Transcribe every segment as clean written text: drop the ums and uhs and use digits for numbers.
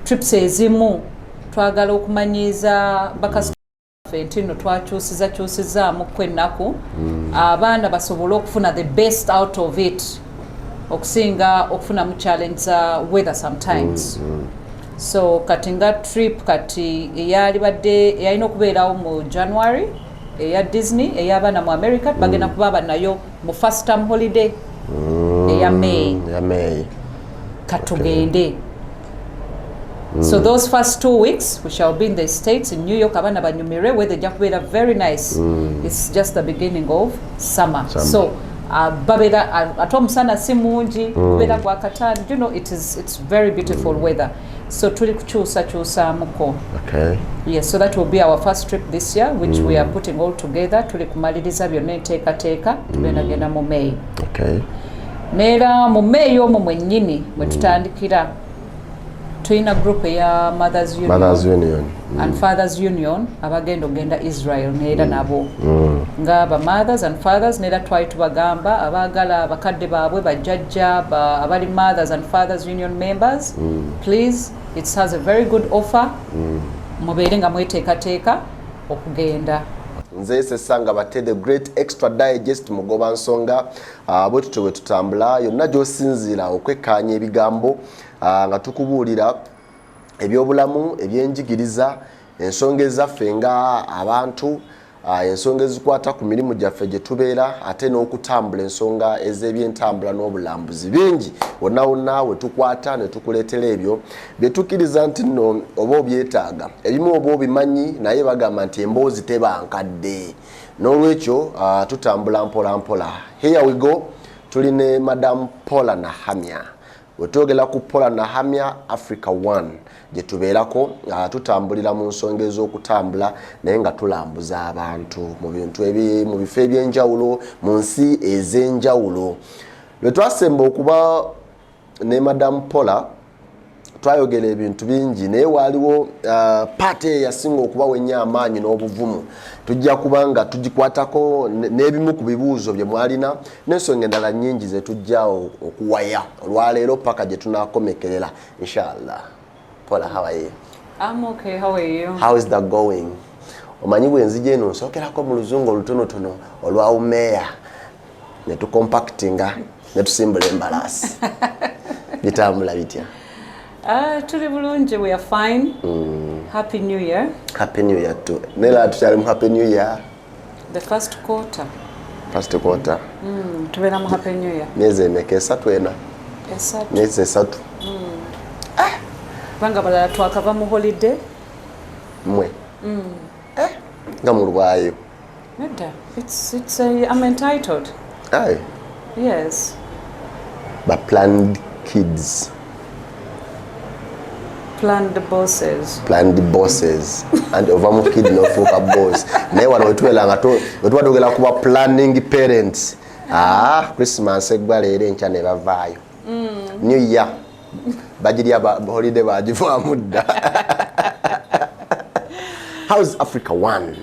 trips ezimu twagala okumanyiza bakasitaffe nti nno twakyusizaamu kwennaku abaana basobole okufuna the best out of it okusinga okufunamu challenge weather sometimes. So kati nga trip kati eyalina okubeerawo mu January eya Disney ey'abaana mu America bagenda kuba nayo mu first term holiday eya May katugende. So those first 2 weeks we shall be in the States in New York abaana banyumire where the jakubeera very nice. It's just the beginning of summer. So babera atomusana si mungi kubeera kwa katani, you know, it's very beautiful weather. So tuli kukyusamuko. Okay. Yes, so that will be our first trip this year, which we are putting all together. Tuli kumaliriza byonna enteekateeka tugenda mu May. Okay. Neera mu May omwo mwennyini bwe tutandikira tuyina group eya Mothers Union and Fathers Union abagenda ogenda Israel neera nabo nga ba mothers and fathers neera twali tubagamba abaagala bakadde baabwe bajjajja abali Mothers and Fathers Union members, please, it has a very good offer. Mubeere nga mweteekateeka okugenda. Nze sesanga bate the great extra digest mugoba nsonga bwe tutwe tutambula yonna gy'osinziira okwekkaanya ebigambo nga tukubuulira ebyobulamu ebyenjigiriza ensonga ezaffe nga abantu ensonga ezikwata ku mirimu gyaffe gye tubeera ate n'okutambula ensonga ez'ebyentambula n'obulambuzi bingi wonna we tukwata ne tukuleetera ebyo bye tukkiriza nti nno oba obyetaaga ebimu oba obimanyi naye bagamba nti emboozi teba nkadde n'olwekyo tutambula mpola mpola. Here we go. Tuli ne Madam Paula Nahamya. Wetwogera ku Paula Nahamya Africa One gye tubeerako tutambulira mu nsonga ez'okutambula naye nga tulambuza abantu mu bintu mu bifo eby'enjawulo mu nsi ez'enjawulo. Lwe twasemba okuba ne Madam Paula twayogera ebintu bingi naye waaliwo paati eyasinga okuba wenya amaanyi n'obuvumu tujja kubanga tugikwatako n'ebimu ku bibuuzo bye mwalina n'ensonga endala nnyingi ze tujja okuwaya olwaleero paka gye tunaakomekerera inshallah. Paula, how are you? I'm okay. How are you? How is that going? Omanyi bwenzija eno nsookerako mu luzungu olutonotono olwa umeya ne tukompactinga ne tusimbula embalaasi bitambula bitya? Tuli bulungi, we are fine. Happy New Year. Happy New Year too. Nela tukyali mu Happy New Year. The first quarter. First quarter. Tubeera mu Happy New Year. Myezi emeka? Esatu ena? Esatu. Myezi esatu. Banga balala twakava mu holiday. Mwe? Nga mulwayo? Nedda. I'm entitled. Aye. Yes. But planned kids. Planned bosses. Planned bosses. And ova mu kid no fuka boss. Naye wano wetwelanga wetwadogera kuba planning parents. Christmas eggwaleero enkya ne bavaayo. New Year. Bajirya holiday bagivaamu dda. How's Africa One?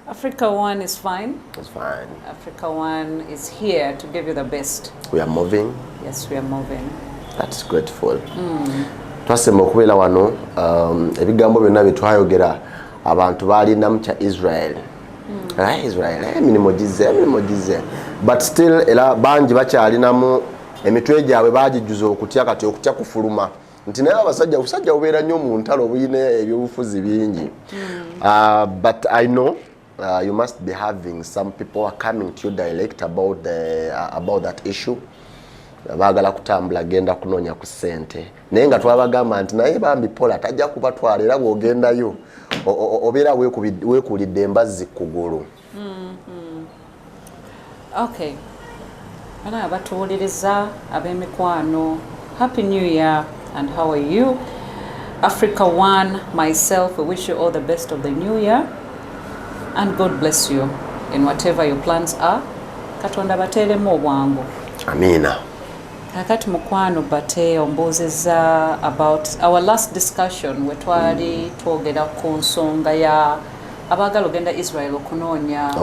Africa One is fine. It's fine. Africa One is here to give you the best. We are moving. Yes, we are moving. That's grateful. Twasemba okubeera wano ebigambo byonna bye twayogera abantu baalinamu kya Israel. Israel emirimu gize. But still era bangi bakyalinamu emitwe gyabwe bagijjuza okutya kati okutya kufuluma nti naye abasajja ubeera nnyo mu ntalo obuyina ebyobufuzi bingi. But I know you must be having some people are coming to you direct about that issue. Baagala kutambula genda kunoonya ku ssente naye nga twabagamba nti naye bambi Paula tajja kubatwala era bw'ogendayo obeera weekulidde embazzi kugulu. Okay. Bana abatuwuliriza ab'emikwano, Happy New Year and how are you? Africa One, myself, we wish you all the best of the new year and God bless you in whatever your plans are. Katonda bateeremu obwangu. Amina. Kakati mukwano bate ombuuzizza about our last discussion we twali twogera ku nsonga ya abagala ogenda Israel okunonya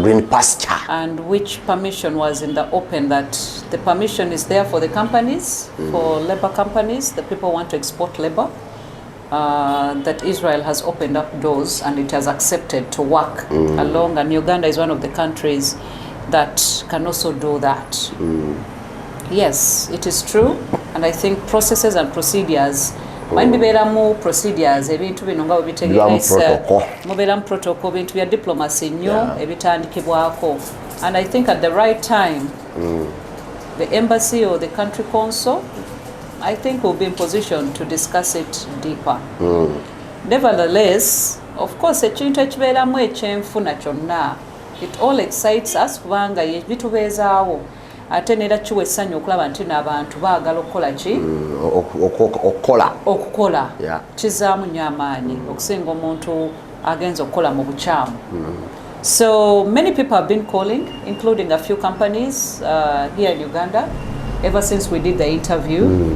green pasture, and which permission was in the open, that the permission is there for the companies, for labor companies, the people want to export labor, that Israel has opened up doors and it has accepted to work along, and Uganda is one of the countries that can also do that. Yes, it is true, and I think processes and procedures, when biberamu procedures, ebintu bino nga bitegeeza muberamu protocol, bintu bya diplomacy nnyo ebitandikibwako, and I think at the right time the embassy or the country consul, I think will be in position to discuss it deeper. Nevertheless, of course, ekintu ekibeeramu ekyenfuna kyonna, it all excites us kubanga bitubeezaawo, ate neera kiwa essanyu okulaba nti n'abantu baagala okukola ki okukola kizaamu nnyo amaanyi okusinga omuntu agenza okukola mu bukyamu. So many people have been calling, including a few companies here in Uganda, ever since we did the interview.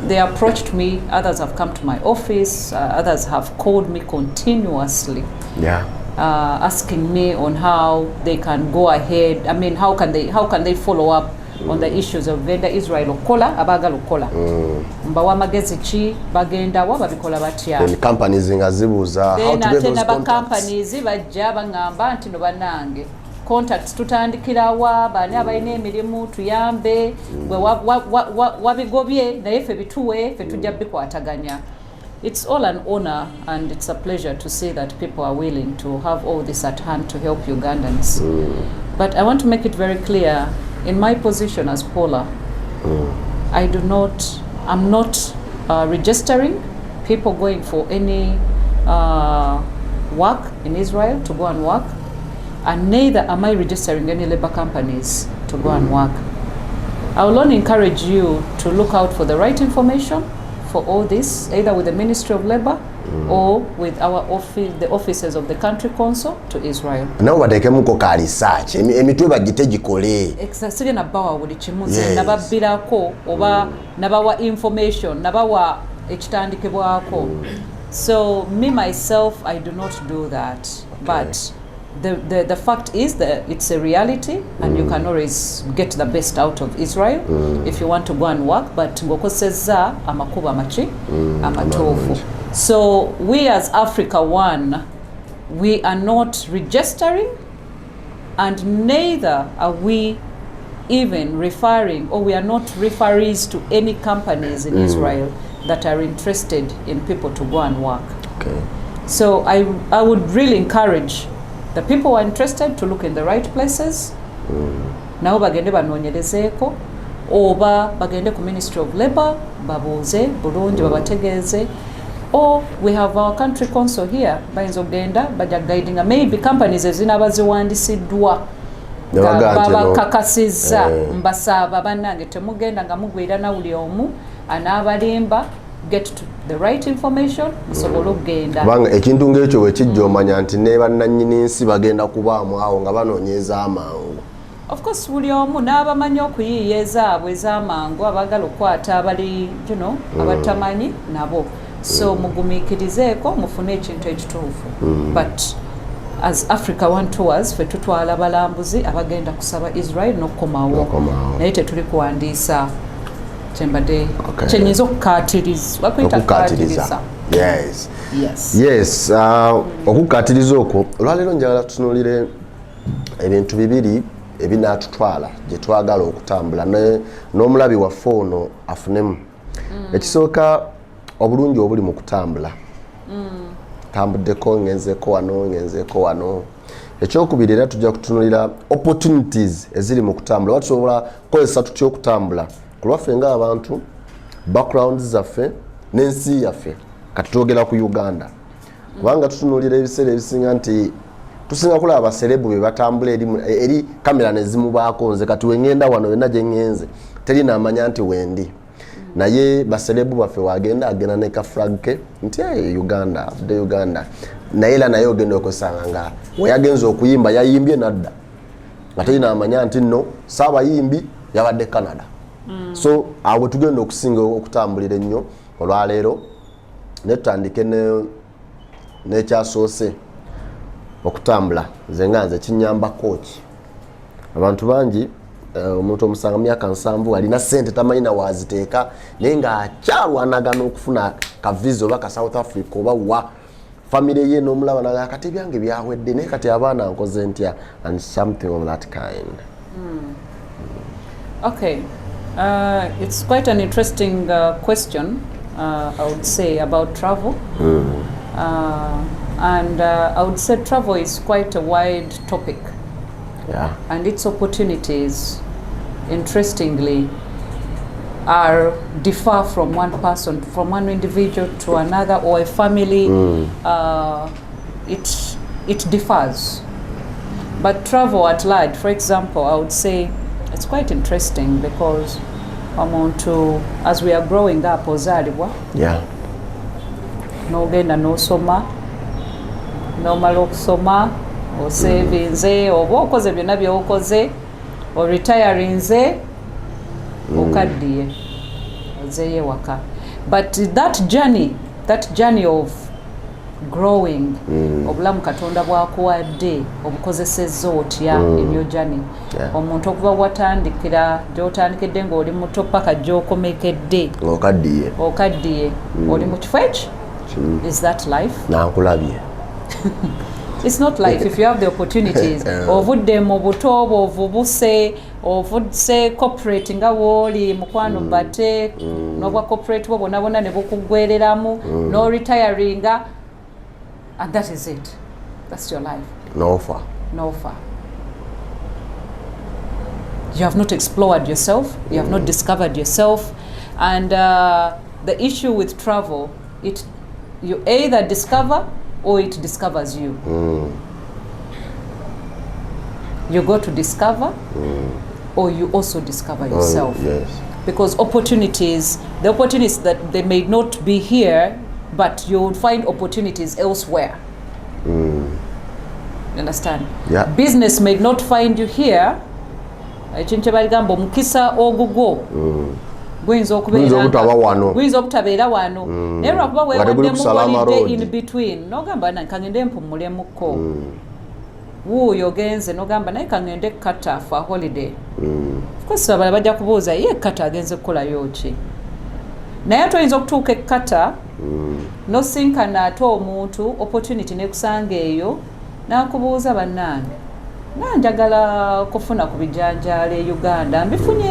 They approached me, others have come to my office, others have called me continuously, asking me on how they can go ahead. I mean, how can they follow up on the issues of whether Israel okola abagala okola mbawa magezi ki bagenda wa babikola batya. Then companies ngazibuza how to get those contacts. Companies bajja bangamba nti no banange contacts tutandikirawa bani abalina emirimu tuyambe gwe wabigobye naye ffe bituwe ffe tujja bikwataganya. It's all an honor and it's a pleasure to see that people are willing to have all this at hand to help Ugandans. But I want to make it very clear, in my position as Paula, I'm not registering people going for any work in Israel to go and work, and neither am I registering any labor companies to go and work. I will only encourage you to look out for the right information for all this, either with the Ministry of Labor or with our office, the offices of the country consul to Israel. Now what muko ka research emitwe bagite gikole exactly nabawa buli kimuze nababirako oba nabawa information nabawa ekitandikibwako. So me myself, I do not do that, but the fact is that it's a reality, and you can always get the best out of Israel if you want to go and work, but ngokoseza amakuba machi amatofu. So we as Africa One, we are not registering, and neither are we even referring, or we are not referees to any companies in Israel that are interested in people to go and work. So I would really encourage the people who are interested to look in the right places. Nao bagende banonyerezeko oba bagende ku Ministry of Labor babuze bulungi babategeze, or we have our country consul here bayinza ogenda baja guiding maybe companies ezinabaziwandisidwa babakakasiza mbasaba bannange temugenda nga mugwira nawuli omu anabalimba, get to the right information musobola okugenda banga ekintu ngekyo wekijja omanya nti ne bannannyini nsi bagenda kubaamu awo nga banoonyeza amangu. Of course buli omu n'abamanyi okuyiiya ezaabwe ez'amangu abagala okukwata abali abatamanyi nabo, so mugumiikirizeeko mufune ekintu ekituufu. But as Africa One Tours ffe tutwala balambuzi abagenda kusaba Israel n'okukomawo naye tetuli kuwandiisa chembade chenyezo okukatiriza okukatiriza. Yes okukatiriza okwo olwaleero njagala tutunulire ebintu bibiri ebinaatutwala gye twagala okutambula n'omulabi waffe ono afunemu. Ekisooka obulungi obuli mu kutambula, tambuddeko ngenzeeko wano. Ekyokubiri era tujja kutunulira opportunities eziri mu kutambula, watusobola kukozesa tutya okutambula kulwaffe ng'abantu, backgrounds zaffe n'ensi yaffe kati twogera ku Uganda, kubanga tutunulira ebiseera ebisinga nti tusinga kulaba abaserebu be batambula eri kamera nezimubaako. Nze kati wengenda wano yonna gye ngenze teri n'amanya nti wendi, naye baserebu baffe wagenda agenda ne ka flag ke nti Uganda afudde Uganda, naye era naye ogenda okusanga nga weyagenza okuyimba yayimbye nadda nga teri n'amanya nti nno saabayimbi yabadde Canada. So awo tugenda okusinga okutambulira ennyo olwaleero ne tutandike nekyasoose okutambula nze kinyamba coach abantu bangi omuntu omusanga myaka 7 alina sente tamanyina waziteeka naye nga akyalwanagana okufuna ka visa oba ka South Africa oba wa family ye n'omulaba naga kati byange byawedde naye kati abaana nkoze ntya and something of that kind. Okay, it's quite an interesting question, I would say, about travel. And I would say travel is quite a wide topic. Yeah. And its opportunities, interestingly, differ from one person, from one individual to another, or a family. It differs. But travel at large, for example, I would say it's quite interesting because as we are growing up, yeah, nogenda nosoma nomala okusoma osevinze oba okoze byonna byokoze oretirinze okaddiye ozeye waka. But that journey of growing, obulamu Katonda bwakuwadde obukozesezza otya ebyo journey, omuntu okuva watandikira gyotandikidde ng'oli muto paka gyokomekedde okaddiye oli mu kifo ekyo. Is that life? Nankulabye. It's not life if you have the opportunities. Ovudde mu buto obwo ovubuse ovudde corporate nga wooli mukwano bate n'obwa corporate bwo bonna ne bukugwereramu no retiringa, and that is it. That's your life. No far. You have not explored yourself. You have not discovered yourself. And the issue with travel, you either discover or it discovers you. You go to discover or you also discover yourself. Yes. Because the opportunities that they may not be here, but you will find opportunities elsewhere. You understand? Yeah. Business may not find you here. Mukisa ogugwo. Guyinza obutabeera wano naye lwakuba weewaddemu holiday in between nogamba kangende mpummulemuko wuuyo ogenze nogamba naye kangende kata for holiday. Of course abala bajja kubuuza ye kata agenze kukolayo ki, naye ate oyinza okutuuka ekkata nosinkana ate omuntu opportunity nekusanga eyo n'akubuuza bannange nanjagala kufuna ku bijanjaalo e Uganda mbifunye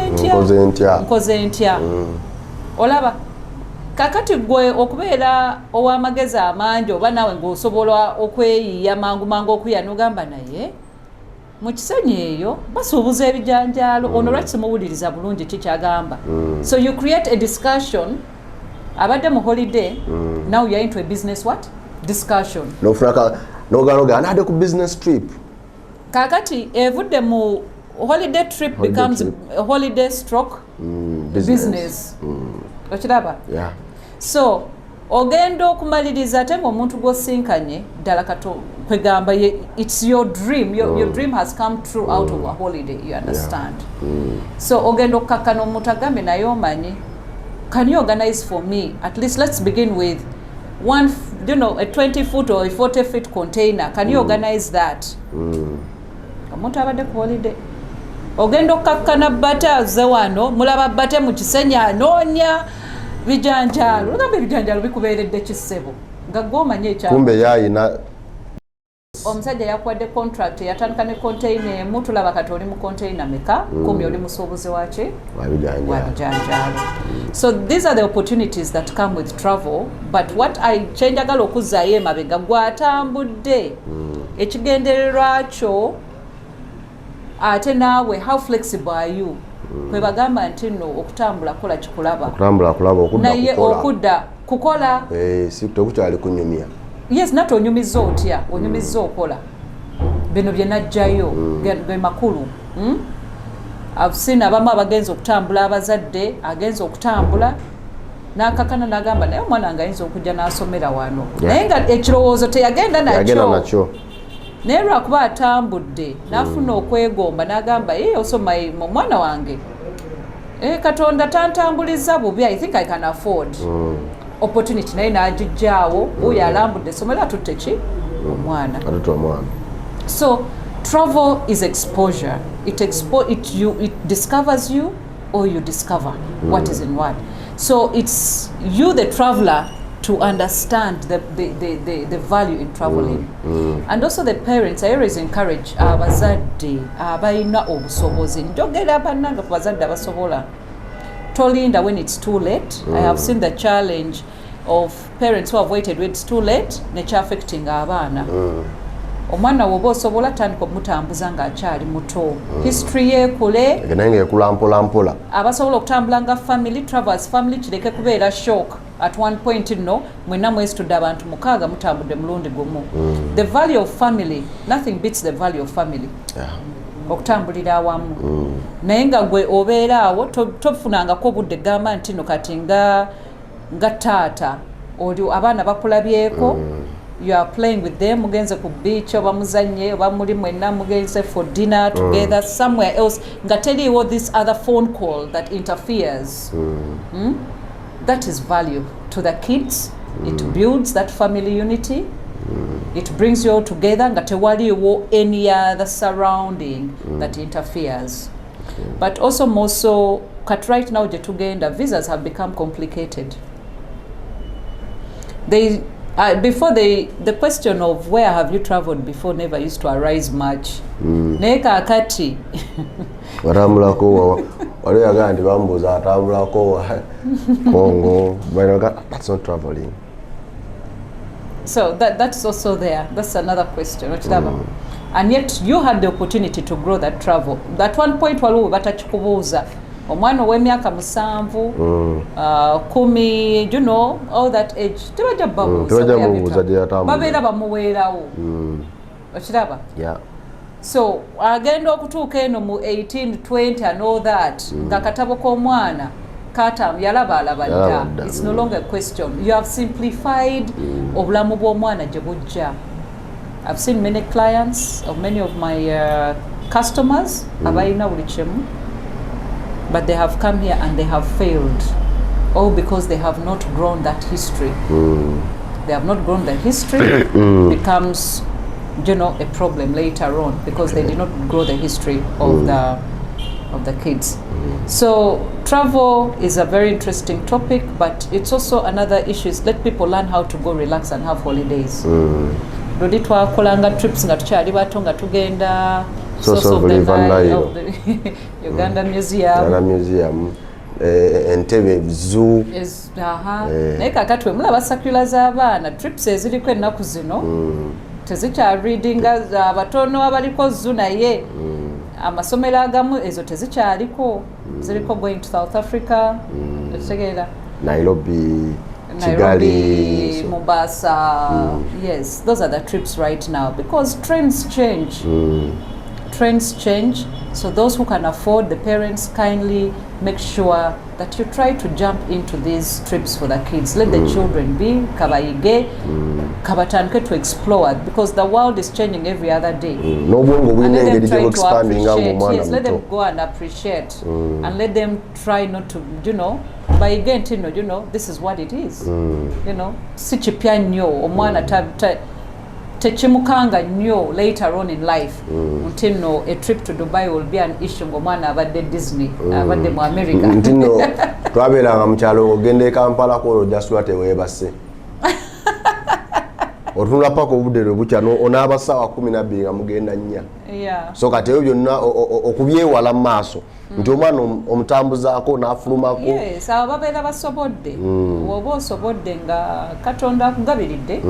nkoze ntya. Olaba kakati gwe okubeera ow'amagezi amangi oba naawe ng'osobola okweyiya mangu okuya n'ogamba naye mu kisenyi eyo basuubuza ebijanjaalo ono lwaki simuwuliriza bulungi kikyagamba. So you create a discussion abadde mu holiday, now you are into a business discussion. N'ogamba anadde ku business trip. Kakati evudde mu holiday trip becomes a holiday stroke business. Okiraba? Yeah. So ogenda okumaliriza ate ng'omuntu gw'osinkanye ddala kato kwegamba it's your dream. Your dream has come true out of a holiday, you understand? So ogenda okukakkana omuntu agambe naye omanyi, can you organize for me at least, let's begin with a 20-foot or a 40-foot container, can you organize that? Omuntu abadde ku holiday ogenda okukakkana bata ze wano mulaba bate mu kisenyi anoonya bijanjaalo ogamba ebijanjaalo bikubeeredde kisebo nga gw'omanye kumbe yayina omusajja yakuwadde contract yatandika ne container emu tulaba kati oli mu container meka kumi oli musuubuzi waki wabijanjaalo. So these are the opportunities that come with travel, but what kyenjagala okuzzaayo emabega gwatambudde ekigendererwa kyo ate naawe how flexible are you? Kwe bagamba nti nno okutambula kola kikulaba naye okudda kukola si tekukyali kunyumya. Yes, nate onyumizza otya onyumizza okola bino bye najjayo ge makulu. I've seen abamu abagenza okutambula, abazadde agenza okutambula n'akakana n'agamba naye omwana nga ayinza okujja n'asomera wano naye nga ekirowoozo teyagenda nakyo. Naye lwakuba atambudde n'afuna okwegomba n'agamba osoma omwana wange Katonda tantambuliza bubi, I think I can afford. opportunity naye n'agijjaawo oyo alambudde essomero atutte ki omwana. So travel is exposure. It discovers you, or you discover what is in what. So it's you, the traveler, to understand the value in traveling. And also the parents, I always encourage abazadde abalina obusobozi njogera bannange ku bazadde abasobola tolinda when it's too late. I have seen the challenge of parents who have waited when it's too late nekya affecting abaana. Omwana woba osobola tandika omutambuza ng'akyali muto. History yeekule nange ekula mpola abasobola okutambula nga family, traverse family, kireke kubeera shock at one point no mwenna mwesitudde abantu 6 mutambudde mulundi gumu. The value of family, nothing beats the value of family. Okutambulira awamu. Naye nga gwe obeera awo tofunangako obudde gamba nti no kati nga taata oli abaana bakulabyeko. You are playing with them, mugenze ku beach oba muzanye oba muri mwenna mugenze for dinner together somewhere else nga teliwo this other phone call that interferes. That is value to the kids. It builds that family unity. It brings you all together nga tewaliwo any other surrounding that interferes. But also more so kat right now je tugenda visas have become complicated. Before the question of where have you traveled before never used to arise much. Naye kakati watambulako wali yagandi bambuza atambulako Congo, that's not traveling. So that's also there. That's another question. And yet you had the opportunity to grow that travel. At one point waliwo batachikubuuza omwana ow'emyaka 7 10, you know, all that age tebajja babuuza babeera bamuweerawo. Okiraba? So agenda okutuuka eno mu 18 20 and all that nga katabo k'omwana yalaba dda. It's no longer a question. You have simplified obulamu bw'omwana gye bujja. I've seen many clients of many of my customers abalina buli kimu, but they have come here and they have failed, all because they have not grown that history. They have not grown the history. Becomes, you know, a problem later on because they did not grow the history of the kids. So travel is a very interesting topic, but it's also another issue. Let people learn how to go relax and have holidays. Lodi twakolanga trips nga tukyali bato nga tugenda source of the Uganda Museum. Entebbe zoo. Naye kakati mulaba circular z'abaana trips eziriko ennaku zino tezikya reading abatono abaliko zoo naye amasomero agamu ezo tezikyaliko ziriko going to South Africa, Nairobi, Kigali, Mombasa. Yes, those are the trips right now because trends change. Trends change, so those who can afford, the parents kindly make sure that you try to jump into these trips for the kids. Let the children be kabayige, kabatandike to explore because the world is changing every other day. No bongo let them try to appreciate. Yes, let them go and appreciate, and let them try not to, you know, by again, you know, this is what it is. You know, si chipya nnyo omwana techimukanga nnyo later on in life. Ntino a trip to Dubai will be an issue ng'omwana abadde Disney, abadde mu America. Ntino twabelanga mu kyalo ogende Kampala ko just what weebase. Otunula paka obudde bukya onaaba ssaawa 12 nga mugenda nnya. So kati ebyo byonna okubyewala mu maaso nti omwana omutambuzaako n'afulumako. Yes, abo babeera basobodde. Oba osobodde nga Katonda akugabiridde.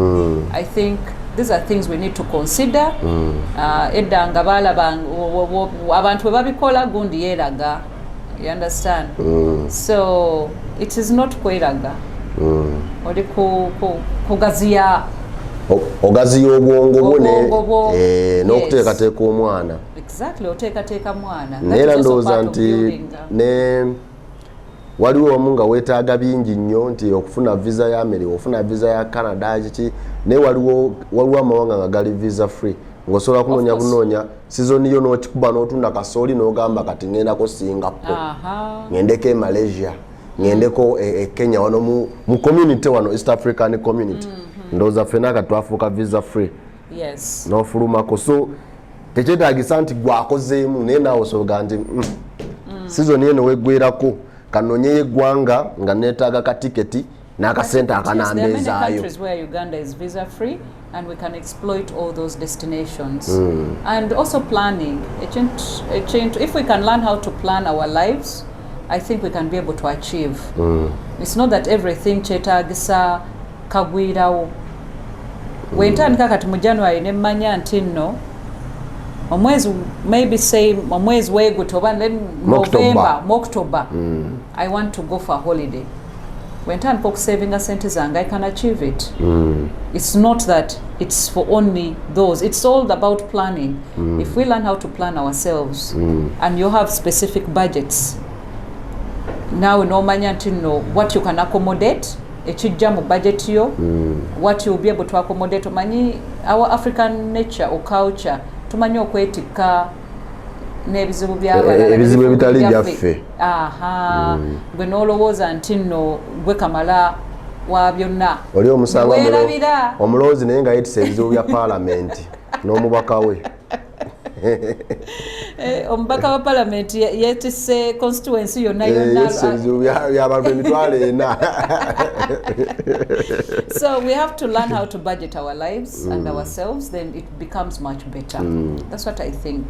I think these are things we need to consider. Edda nga balaba abantu bwe babikola gundi yeeraga. You understand? So it is not kweraga. Oli kugaziya ogaziya obwongo bwo n'okuteekateeka omwana. Exactly, oteekateeka mwana. Neera ndowooza nti waliwo omu nga weetaaga bingi nnyo nti okufuna visa ya America, ofuna visa ya Canada kiki, naye waliwo amawanga nga gali visa free. Ng'osobola kunoonya season yo n'okikuba n'otunda kasooli n'ogamba kati ŋŋendako Singapore, ŋŋendeko Malaysia. ngendeko Kenya wano mu community wano East African community ndoza fenaka twafuka visa free yes no fulumako so tekyetaagisa nti gwakozeemu naye naawe osobola nti season eno weggwerako kanonye eggwanga nga neetaaga ka tiketi n'akasente akanambeezaayo. Where Uganda is visa free and we can exploit all those destinations. And also planning. If we can learn how to plan our lives, I think we can be able to achieve. It's not that everything kyetaagisa kagwirawo. Wentandika kati mu January ne mmanya nti nno omwezi maybe say omwezi weguto oba November, October, I want to go for a holiday. Wentandika okusavinga sente zange, I can achieve it. It's not that it's for only those. It's all about planning. If we learn how to plan ourselves and you have specific budgets, now nomanya nti nno what you can accommodate, ekijja mu budget yo, what you'll be able to accommodate. Omanyi our African nature or culture tumanyi okwetikka n'ebizibu by'abalala ebizibu ebitali byaffe. Gwe n'olowooza nti nno gwe kamala wa byonna oli omusanga omulowoozi naye nga yeetisa ebizibu bya paalamenti n'omubaka we. Omubaka wa parliament yeetisse constituency yonna ebizibu by'abantu emitwalo ena. So we have to learn how to budget our lives and ourselves, then it becomes much better. That's what I think.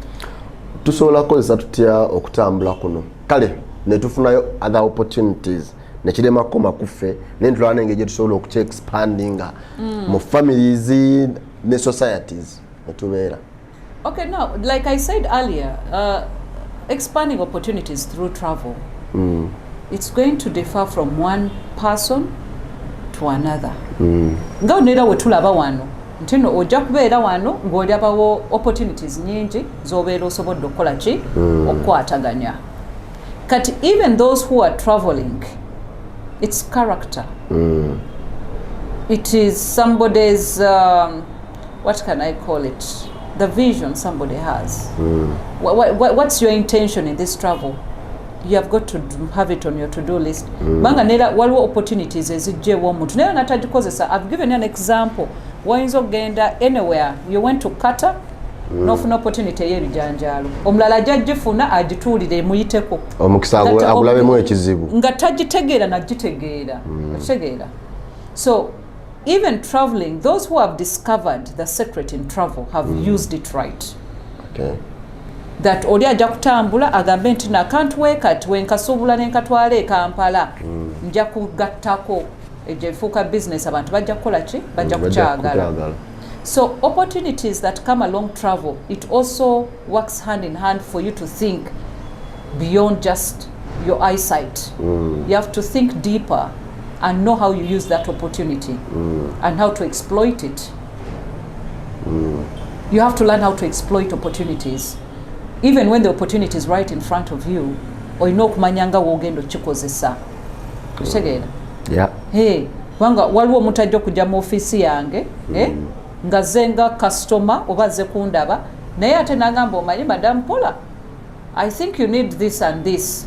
Tusobola kukozesa tutya okutambula kuno kale ne tufunayo other opportunities nekirema koma kuffe ne ntulwana engeri tusobola okucha expanding mu families ne societies netubeera. Okay, now like I said earlier, expanding opportunities through travel, it's going to differ from one person to another. Nga onera wetulaba wano ntino ojja kubeera wano ng'olyabawo opportunities nyingi z'obeera osobodde okukola ki okukwataganya. Kati even those who are traveling, it's character. It is somebody's what can I call it, the vision somebody has. What's your intention in this travel? You have got to have it on your to-do list. Banga nera waliwo opportunities ezijjewo omuntu naye natagikozesa. I've given you an example. Wayinza okgenda anywhere, you went to Qatar, n'ofuna opportunity y'ebijanjaalo, omulala ajja gifuna agituulire emuyiteko omukisa agulabemu ekizibu nga tagitegeera nagitegeera. Okitegeera. So even traveling, those who have discovered the secret in travel have used it right. Okay. That oli ajja kutambula agambe nti na can't wake at wenkasuubula nenkatwala e Kampala nja kugattako ejefuuka business abantu bajja kukola ki bajja kukyagala. So opportunities that come along travel, it also works hand in hand for you to think beyond just your eyesight. You have to think deeper and know how you use that opportunity and how to exploit it. You have to learn how to exploit opportunities. Even when the opportunity is right in front of you, or okumanyanga wogendo chikozesa. Kitegeera? Yeah. Hey, wanga waliwo mutajja kujja mu office yange, nga zenga customer oba ze kundaba, naye ate nagamba omanyi Madam Paula, I think you need this and this.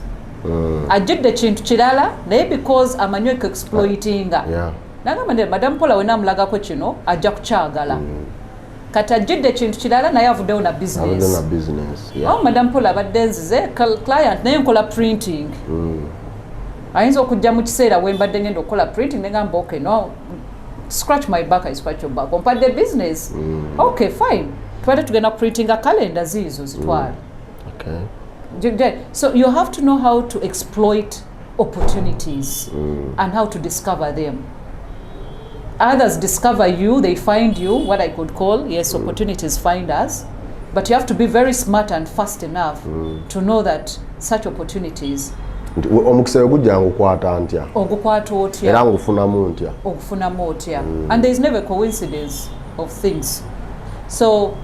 Ajidde kintu kirala, naye because amanyi exploitinga. Yeah. Nagamba Madam Paula wena amulagako kino ajja kukyagala. Kati ajidde kintu kirala naye avuddewo na business. Yeah. Oh, Madam Paula abadde nzize client naye nkola printing. Ayinza okujja mu kiseera we mbadde ngenda okukola printing negamba okay, no, scratch my back, I scratch your back. Ompadde business. Okay, fine. Twade tugenda printing a calendar zizo zitwale. Okay. So you have to know how to exploit opportunities and how to discover them. Others discover you, they find you, what I could call, yes, opportunities find us. But you have to be very smart and fast enough to know that such opportunities omukisa ogujja ngukwata ntya ogukwata otya era ngufunamu ntya okufunamu otya. And there is never coincidence of things. So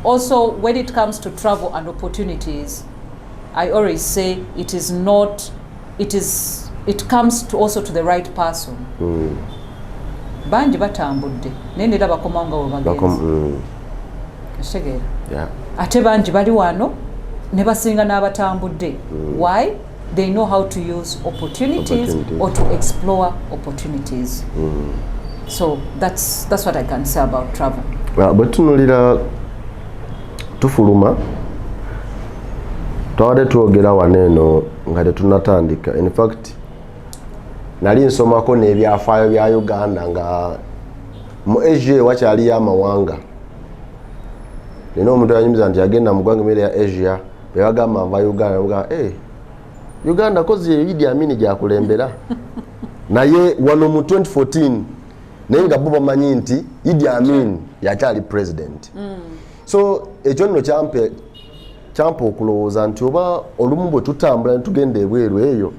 also when it comes to travel and opportunities, I always say it is not, it comes to also to the right person. Banji batambudde naye nera bakomanga webagenzi. Kitegeera? Ate banji bali wano ne basinga n'abatambudde. Why? they know how to use opportunities or to explore opportunities. So that's what I can say about travel. But tunulira tufuluma twade twogera waneno nga tetunatandika. In fact nali nsomako n'ebyafaayo bya Uganda nga mu Asia wakyali amawanga. Nino omuntu yanyumiza nti agenda mu ggwanga mmere ya Asia bebagamba nva Uganda Uganda kozi Idi Amin gyakulembera naye wano mu 2014 naye nga bo bamanyi nti Idi Amin yakyali president. So ekyo nno kyampa okulowooza nti oba olumu bwe tutambula ne tugenda ebweru eyo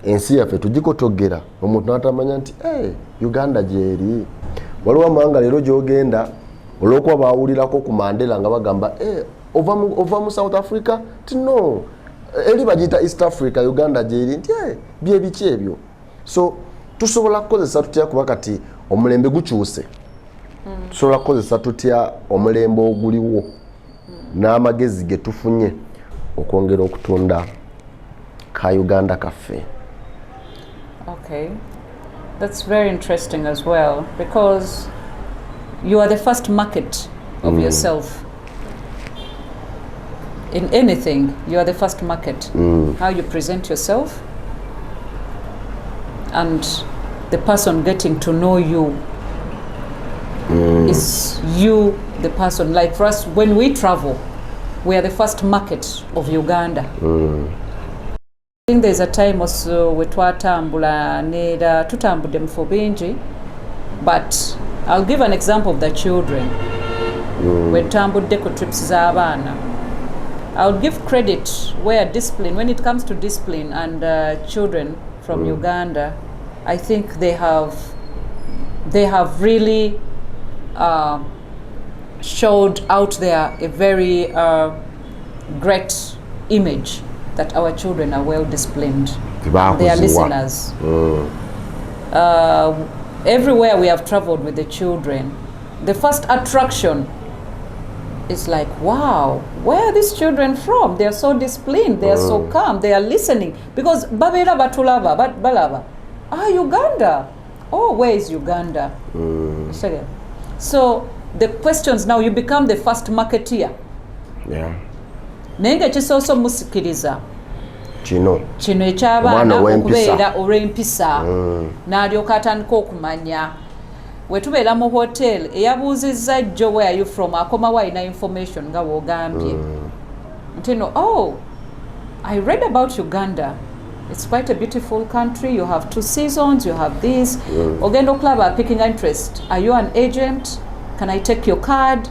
ensi yaffe tugikotogera omuntu n'atamanya nti Uganda gyeri. Waliwo amawanga leero gy'ogenda olw'okuba baawulirako ku Mandela nga bagamba ova mu South Africa ti no eri bagiyita East Africa Uganda gyeri nti bye biki ebyo. So tusobola kukozesa tutya kuba kati omulembe gukyuse. Tusobola kukozesa tutya omulembe oguliwo n'amagezi ge tufunye okwongera okutunda ka Uganda kaffe. Okay, that's very interesting as well, because you are the first market of yourself. In anything, you are the first market. How you present yourself and the person getting to know you is you, the person. Like for us, when we travel, we are the first market of Uganda. I think there's a time also we twatambula nera tutambudde mu bingi, but I'll give an example of the children. When tambudde ku trips z'abaana, I'll give credit where discipline, when it comes to discipline and children from Uganda, I think they have really showed out there a very great image that our children are well disciplined. They are listeners. Everywhere we have traveled with the children, the first attraction is like, wow, where are these children from? They are so disciplined, they are so calm, they are listening. Because babera batulaba, balaba. Uganda. Oh, where is Uganda? So the questions now, you become the first marketeer. Yeah. Nenge kisoso musikiriza kino ekyabaana okubeera olw'empisa n'alyoka atandika okumanya. We tubeera mu hotel eyabuuzizza jjo where are you from akomawo alina information nga woogambye nti no, I read about Uganda, it's quite a beautiful country, you have 2 seasons, you have this. Ogenda okulaba picking interest, are you an agent, can I take your card?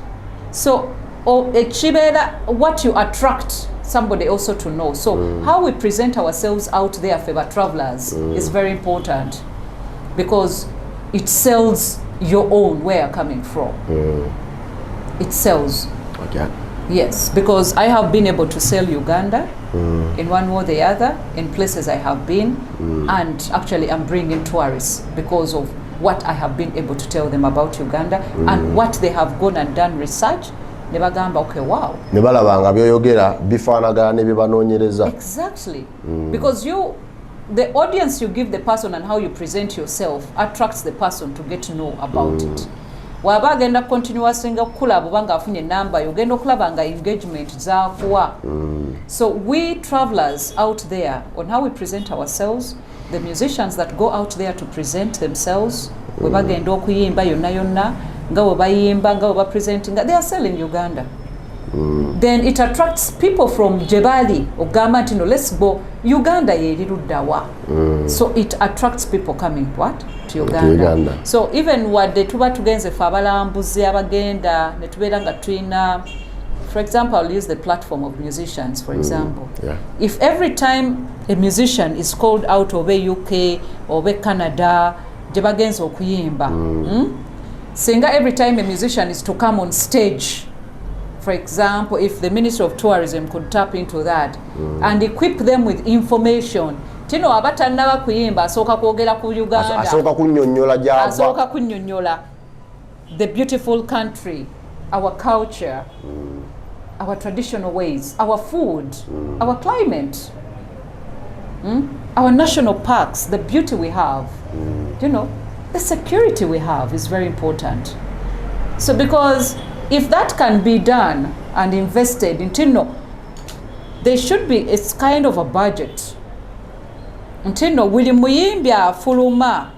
So what you attract somebody also to know. So how we present ourselves out there for our travelers is very important, because it sells your own where you're coming from. It sells. Okay. Yes, because I have been able to sell Uganda in one way or the other in places I have been, and actually I'm bringing tourists because of what I have been able to tell them about Uganda and what they have gone and done research. Okay, wow. Exactly. Because the audience you give the person and how you present yourself attracts the person to get to know about it. Waba agenda continuous nga kulaba banga afunye number yogenda okulaba nga engagement zakuwa. So we travelers out there, on how we present ourselves, the musicians that go out there to present themselves, we bagenda okuyimba yonna yonna nga we bayimba nga we bapresenting, they are selling Uganda. Then it attracts people from Jebali ogamba nti no, let's go Uganda yeriruddawa. So it attracts people coming what? To Uganda. So even wadde tuba tugenze fe abalambuzi abagenda ne tubeera nga tulina, for example, I'll use the platform of musicians, for example. If every time a musician is called out of a UK or a Canada gye bagenze okuyimba, singa every time a musician is to come on stage, for example, if the Ministry of Tourism could tap into that and equip them with information, tino abatannaba kuyimba asooka kwogera ku Uganda, asooka kunnyonnyola the beautiful country, our culture, our traditional ways, our food, our climate. Our national parks, the beauty we have, you know, the security we have is very important. So because if that can be done and invested into, you know, there should be, it's kind of a budget. Until no Willy Muyimbya fuluma.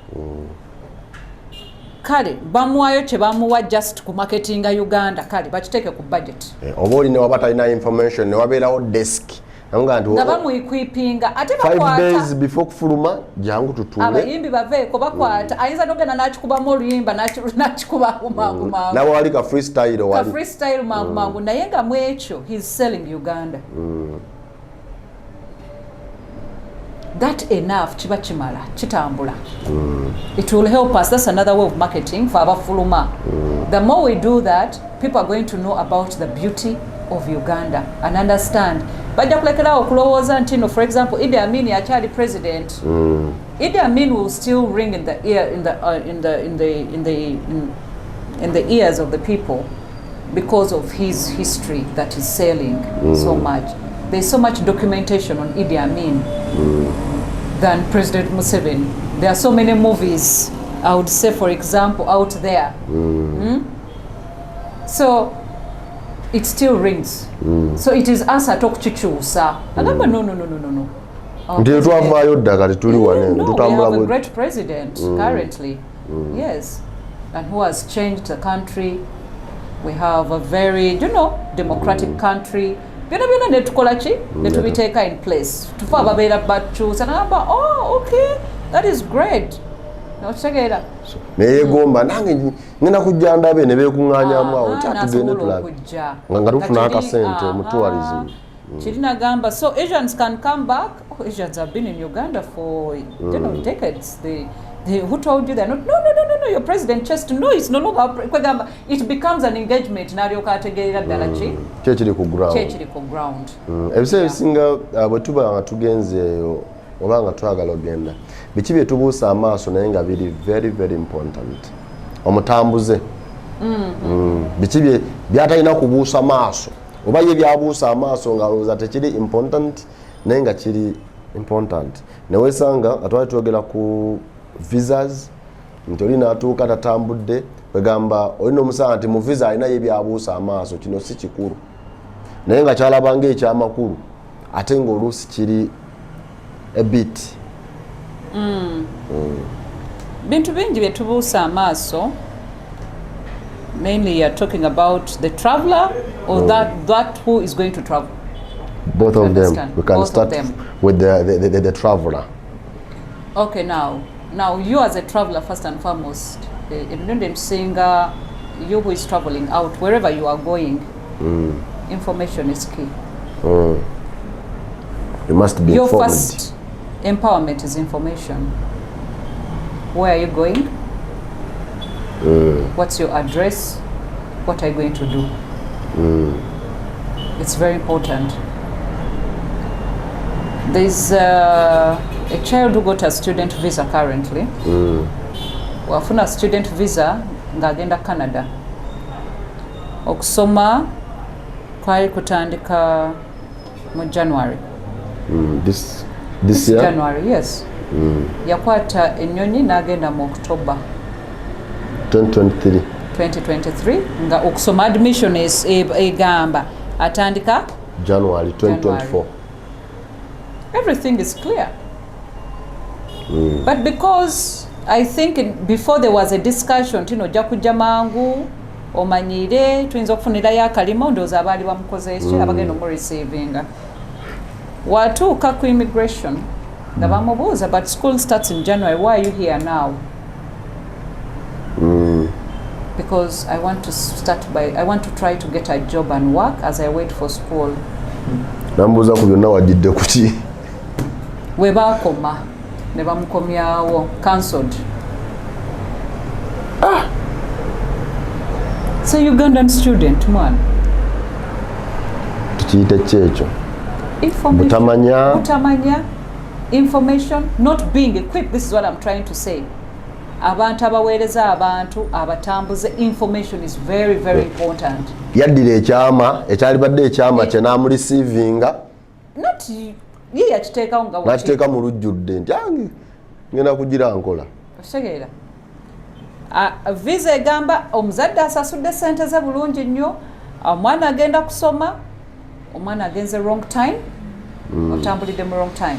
Kale bamuwayo kye bamuwa just ku marketinga Uganda kale bakiteeke ku budget. Oba olina waba talina information ne wabeerawo desk. Nga bamuyikwipinga ate 5 days before kufuluma jangu tutuule. Abayimbi baveeko bakwata ayinza n'ogenda n'akikubamu oluyimba n'akikuba mangu mangu. Nawe wali ka freestyle wali. Ka freestyle mangu mangu naye nga mu ekyo he's selling Uganda. That enough chiba chimala chitambula. It will help us. That's another way of marketing for abafuluma. The more we do that, people are going to know about the beauty of Uganda and understand. Bajja kulekera okulowooza nti no, for example, Idi Amin yakyali president. Idi Amin will still ring in the ear in the ears of the people because of his history that is selling so much. There's so much documentation on Idi Amin than President Museveni. There are so many movies, I would say, for example, out there. So it still rings. So it is us at Okchichusa. Agamba no. No, we have a great president currently. Yes. And who has changed the country. We have a very, you know, democratic country. Byonna netukola ki netubiteeka in place tufa ababeera bakyusa nagamba oh okay that is great okitegeera neyegomba nange ngenda kujja ndabe ne beekuŋŋaanyaamu awo kyatugende tulabe nga tufuna akasente mu tourism kirina gamba so Asians can come back. Asians have been in Uganda for you know decades. Who told you they're not? No, your president just no, it's no longer. It becomes an engagement. Chechiri ku ground. Ebise bisinga bwetuba nga tugenzeeyo oba nga twagala ogenda biki bye tubuusa amaaso naye nga biri very very important. Omutambuze biki bye byatalina kubuusa maaso oba ye byabuusa amaaso nga lowooza tekiri important naye nga kiri important. Newesanga nga twali twogera ku visas nti olina atuuka tatambudde bagamba olina omusaala nti mu visa alina ye byabuusa amaaso kino si kikulu naye nga kyalabanga ekyamakulu ate ng'oluusi kiri a bit bintu bingi bye tubuusa amaaso. Mainly you're talking about the traveler or that who is going to travel. Both of them. We can start with the traveler. Okay, now you as a traveler first and foremost, singer, you who is traveling out, wherever you are going, information is key. You must be your informed. First empowerment is information. Where are you going? What's your address? What are you going to do? It's very important. There's a child who got a student visa currently. Wafuna student visa ngagenda Canada. Okusoma kwali kutandika mu January. This year? January, yes. Yakwata ennyonyi n'agenda mu October 2023 nga okusoma admission is egamba atandika January 2024. Everything is clear. But because I think before there was a discussion ojja kujja mangu omanyire tuyinza okufunirayo akalimo ndowooza abaali bamukoze ki abagenda omurecevinga watuuka ku immigration nga bamubuuza but school starts in January, why are you here now? Because I want to try to get a job and work as I wait for school. Nambuuza ku byonna wajjidde ku ki? We baakoma ne bamukomyawo cancelled. It's a Ugandan student man. Tukiyite ki ekyo? Butamanya information, not being equipped. This is what I'm trying to say. Abantu abaweereza abantu abatambuze information is very very important. Yaddira ekyama ekyalibadde ekyama kye n'amurecevinga. Not ye yakiteekawo nga nakiteeka mu lujjudde nti ngenda kugira nkola otegeera visa egamba omuzadde asasudde sente ze bulungi nnyo omwana agenda kusoma omwana agenze wrong time otambulidde mu wrong time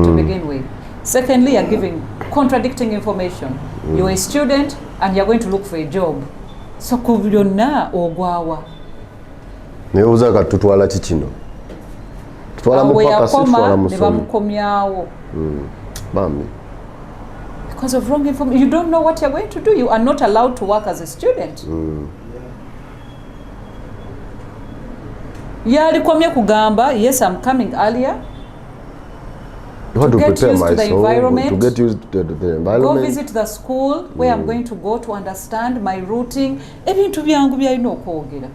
to begin with. Secondly, you're giving contradicting information. You're a student and you're going to look for a job. So ku byonna ogwawa nebuuza kati tutwala kikino tutwala mu pakasi tutwala mu somo bamukomyawo bambi because of wrong information. You don't know what you're going to do. You are not allowed to work as a student. Yalikomye kugamba yes, I'm coming earlier to get used to the environment, to get used to the environment. Go visit the school where I'm going to go to understand my routing. Ebintu byangu byalina okwogera.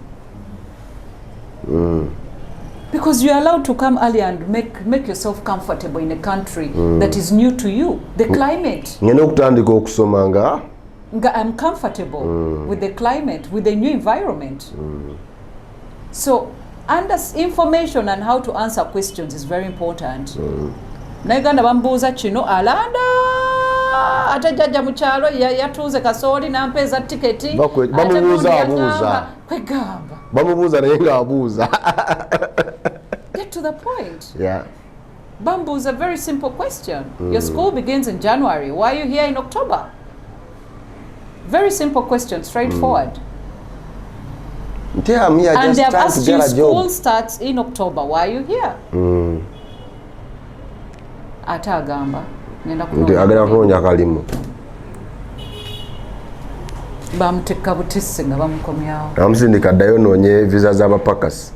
Because you are allowed to come early and make yourself comfortable in a country that is new to you. The climate. Ngene okutandika okusoma nga I'm comfortable with the climate, with the new environment. So information and how to answer questions is very important. Naiganda bambuuza kino alanda ate jjajja mu kyalo yatuuze kasooli nampeeza tiketi bamubuuza naye ng'abuuza. Get to the point. Yeah. Bambuuza a very simple question. Your school begins in January. Why are you here in October? Very simple question, straightforward. And they have asked you, school starts in October. Why are you here? Ate agamba agenda kunoonya kalimu bamutekka butisse nga bamukomyawo amusindika addayo noonye visa z'abapakasi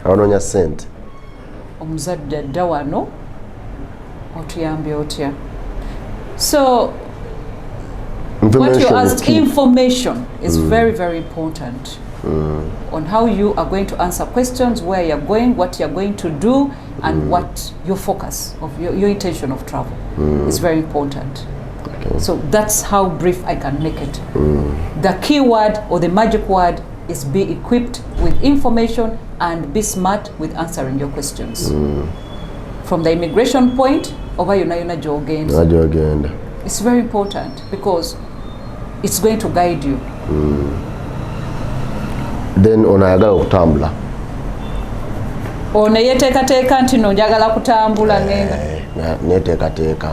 abanoonya ssente omuzadde adda wano otuyambye otya. So what you asked, information is very, very important on how you are going to answer questions, where you're going, what you're going to do, and what your focus of your intention of travel is very important. Okay. So that's how brief I can make it. The key word or the magic word is be equipped with information and be smart with answering your questions. From the immigration point, over yona gyogenda. It's very important because it's going to guide you. Then onayagala okutambula ono yeteekateeka nti no njagala kutambula ngenda neteekateeka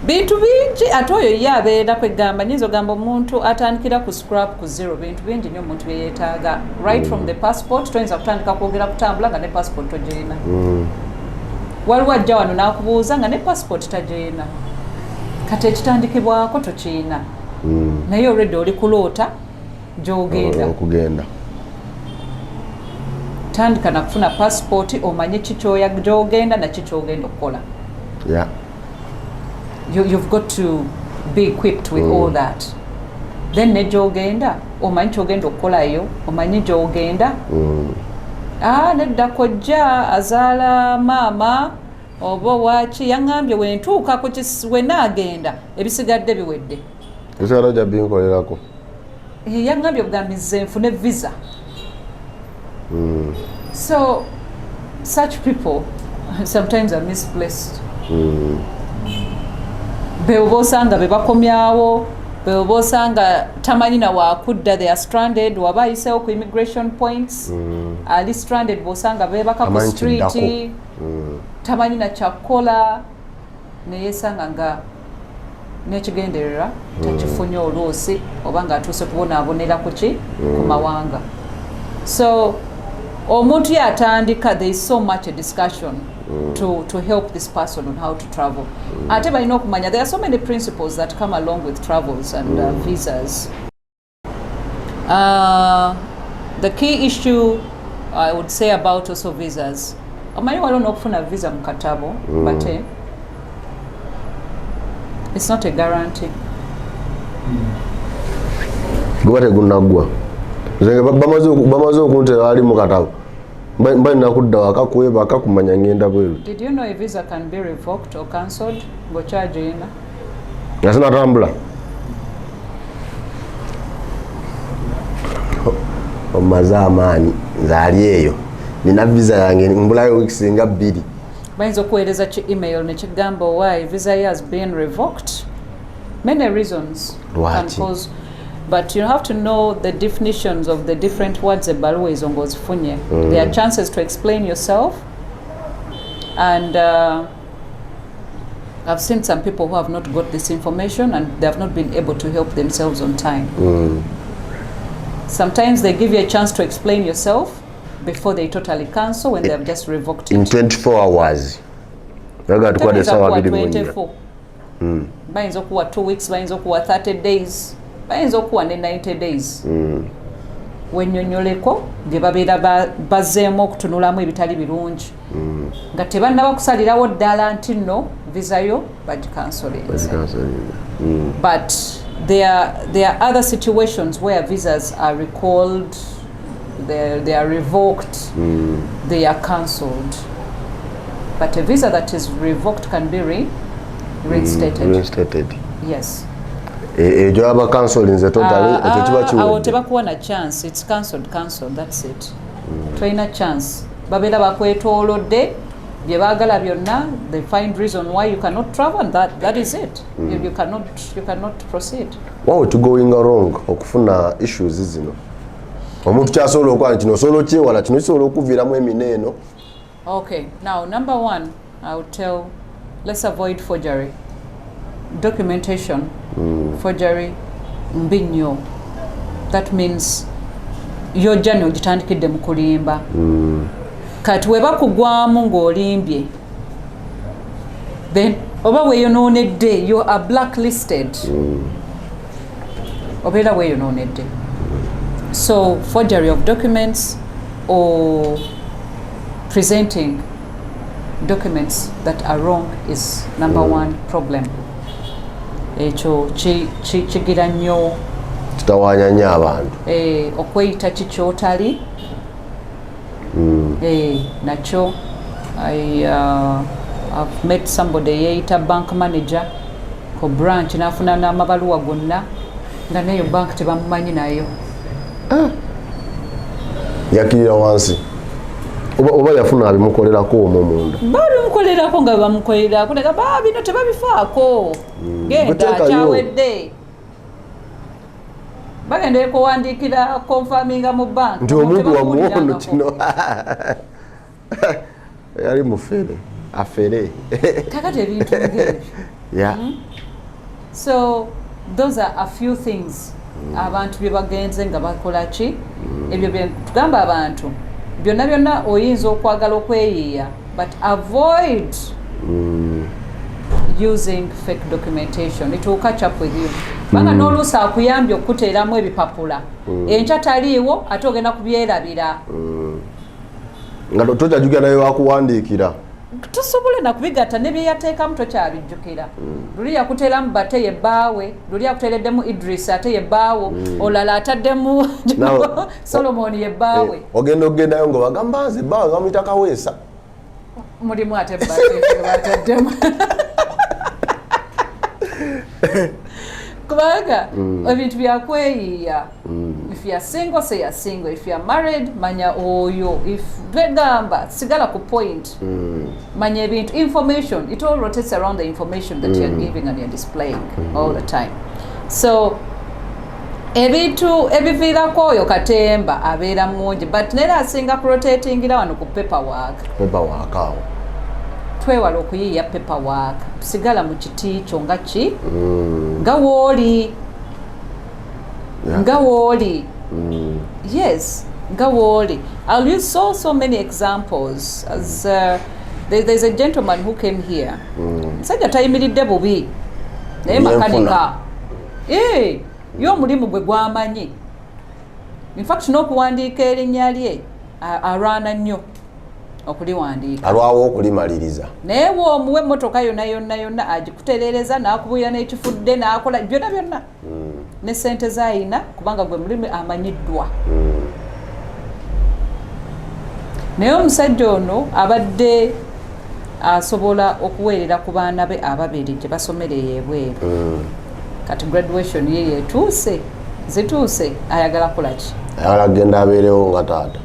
bintu bingi ate oyo ye abeera kwegamba nyinza ogamba omuntu atandikira ku scrap ku zero bintu bingi nnyo omuntu bye yeetaaga right from the passport toyinza kutandika kwogera kutambula nga ne passport togyina waliwo ajja wano n'akubuuza nga ne passport tagyina kati ekitandikibwako tokiina naye already oli kuloota gy'ogenda okugenda tandika na kufuna passport omanye kikyoya gy'ogenda na kikyogenda okukola. Yeah. You've got to be equipped with all that. Then ne gy'ogenda omanyi kyogenda okukolayo omanyi gy'ogenda nedda kojja azaala maama oba waki yaŋŋambye wentuuka we naagenda ebisigadde biwedde ekyalo jja binkolerako yaŋŋambye bugambize nfune visa. So such people sometimes are misplaced. Beoba osanga be bakomyawo, beoba osanga tamanyi na wakudda, they are stranded, waba ayiseewo ku immigration points, ali stranded bosanga bebaka ku street, tamanyi na kyakukola, neyesanga nga n'ekigendererwa takifunye oluusi oba nga atuuse kubonaabonera kuki ku mawanga. So omuntu yatandika, there is so much a discussion to help this person on how to travel. Ate balina okumanya there are so many principles that come along with travels and visas. The key issue I would say about also visas, omanyi waliwo n'okufuna visa mu katabo but it's not a guarantee. Gwa tegunaggwa bamaze okuntera ali mu katabo mba nakudda waka kwebaka kumanya ngenda bweru. Did you know a visa can be revoked or cancelled ng'okyagirina? Nga sinatambula omaze amaanyi nze ali eyo nina visa yange mbulayo weeks nga 2 bayinza okuweereza ki email nekigamba why visa has been revoked. Many reasons can cause, but you have to know the definitions of the different words ebbaluwa ezo ng'ozifunye. There are chances to explain yourself, and I've seen some people who have not got this information and they have not been able to help themselves on time. Sometimes they give you a chance to explain yourself before they totally cancel when they have just revoked it. In 24 hours. Bayinza okuwa 2 weeks, bayinza okuwa 30 days, bayinza okuwa ne 90 days. Wennyonnyoleko bye babeera bazzeemu okutunulamu ebitali birungi. Nga tebannaba kusalirawo ddala nti nno visa yo bagikansolinze. But there are other situations where visas are recalled, they are revoked, they are cancelled. But a visa that is revoked can be reinstated. Yes. Ejo aba cancellinze totally ekyo kiba kiwedde. Awo tebakuwa na chance. It's cancelled, that's it. Toyina chance. Babeera bakwetoolodde bye baagala byonna, they find reason why you cannot travel, and that is it. You cannot proceed. What would going wrong okufuna issues zino? Omuntu kyasobola okukola kino osobola okyewala kino kisobola okuviiramu emineeno. Okay, now number one, I would tell, let's avoid forgery. Documentation, forgery, mbi nnyo. That means your journey ogitandikidde mu kulimba. Kati weba kugwamu ng'olimbye, then oba weeyonoonedde, you are blacklisted. Obeera weeyonoonedde. So forgery of documents or presenting documents that are wrong is number one problem. Ekyo kigira nnyo. Kitawaanya nnyo abantu. Okweyita kikyotali. Nakyo I've met somebody yeeyita bank manager ku branch n'afuna n'amabaluwa gonna nga neyo bank tebamumanyi nayo. Yakirira wansi. Oba yafuna abimukolerako omwo munda. Babimukolerako nga bamukolerako naga bino tebabifaako. Genda kyawedde. Bagenda kuwandiikira confirminga mu bank. Nti omuntu wamuwono kino. Yali mufere. Afere. Kakati ebintu ng'ebyo. Yeah. So those are a few things abantu bye bagenze nga bakola ki. Ebyo bye tugamba abantu. Byonna oyinza okwagala okweyiiya, but avoid using fake documentation. It will catch up with you. Banga n'oluusi akuyambye okuteeramu ebipapula. Enkya taliiwo ate ogenda kubyerabira. Nga tojajukira naye wakuwandiikira. Tosobola na kubigatta ne bye yateekamu tokyabijjukira. Luli yakuteeramu bate ye bbaawe, luli yakuteereddemu Idris ate ye bbaawo, olala ataddemu Solomon ye bbaawe. Ogendayo ngo bagamba nze bbaawe bamuyita Kaweesa. Mulimu ate bate bataddemu. Kubanga ebintu byakweyiiya. If you are single, say you are single. If you are married, manya oyo. If begamba sigala ku point. Manya ebintu information. It all rotates around the information that you are giving and you are displaying all the time. So ebintu ebiviirako oyo katemba abeera mungi, but nera asinga ku rotatingira wano ku paperwork. Paperwork awo. Twewala okuyiiya paperwork. Sigala mu kiti kyo nga ki? Nga wooli. Nga wooli. Yes, nga wooli. I'll use so many examples. As there's a gentleman who came here. Sajja tayimiridde bubi. Naye makanika. Y'omulimu gwe gwamanyi. In fact, n'okuwandiika erinnya lye alwana nnyo okuliwandiika. Alwawo okulimaliriza. Naye bw'omuwa emmotoka yonna agikutereereza n'akubulira n'ekifudde n'akola byonna. Ne ssente z'ayina kubanga gwe mulimu amanyiddwa. Naye omusajja ono abadde asobola okuweerera ku baana be ababiri gye basomera ebweru. Kati graduation ye zituuse ayagala kukola ki? Ayagala kugenda abeerewo nga taata.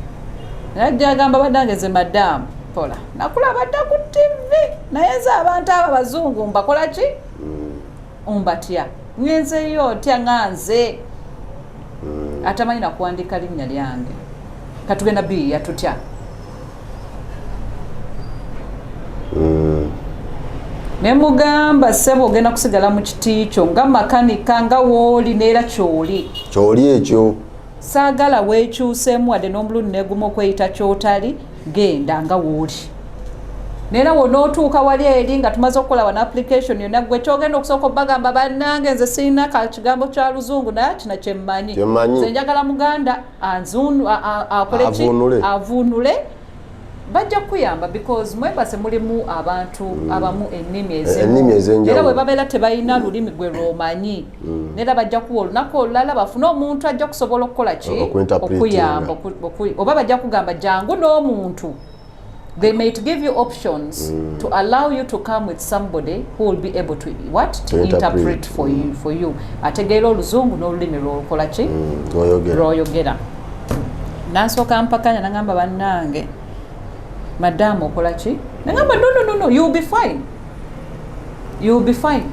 Najja agamba badde ngeze maddamu Paula nakulaba dda ku TV naye nze abantu abo abazungu mbakola ki mbatya ngenzeyo otya nganze atamanyi nakuwandika linnya lyange katugenda bi yatutya ne mugamba sebo ogenda kusigala mu kiti kyo nga makanika nga wooli neera kyoli ekyo saagala weekyuseemu wadde n'omulundu neguma okweyita kyotali genda nga wooli neera wonootuuka wali eri nga tumaze okukola wana application yonna gwe kyogenda okusooka obbagamba bannange nze sirina kigambo kya luzungu naye kino kyemmanyi nze njagala muganda avuunule bajja kuyamba because mwebase mulimu abantu abamu ennimi ezimu era bwe babeera tebalina lulimi gwe lwomanyi neera bajja kuwa olunaku olulala bafune omuntu ajja kusobola okukola ki okuyamba oba bajja kugamba jangu n'omuntu. They might give you options to allow you to come with somebody who will be able to interpret for you. Ategeera oluzungu n'olulimi lw'olukola ki lw'oyogera. Nansooka mpakanya nagamba bannange Madam okola ki? Nagamba no, you'll be fine. You'll be fine.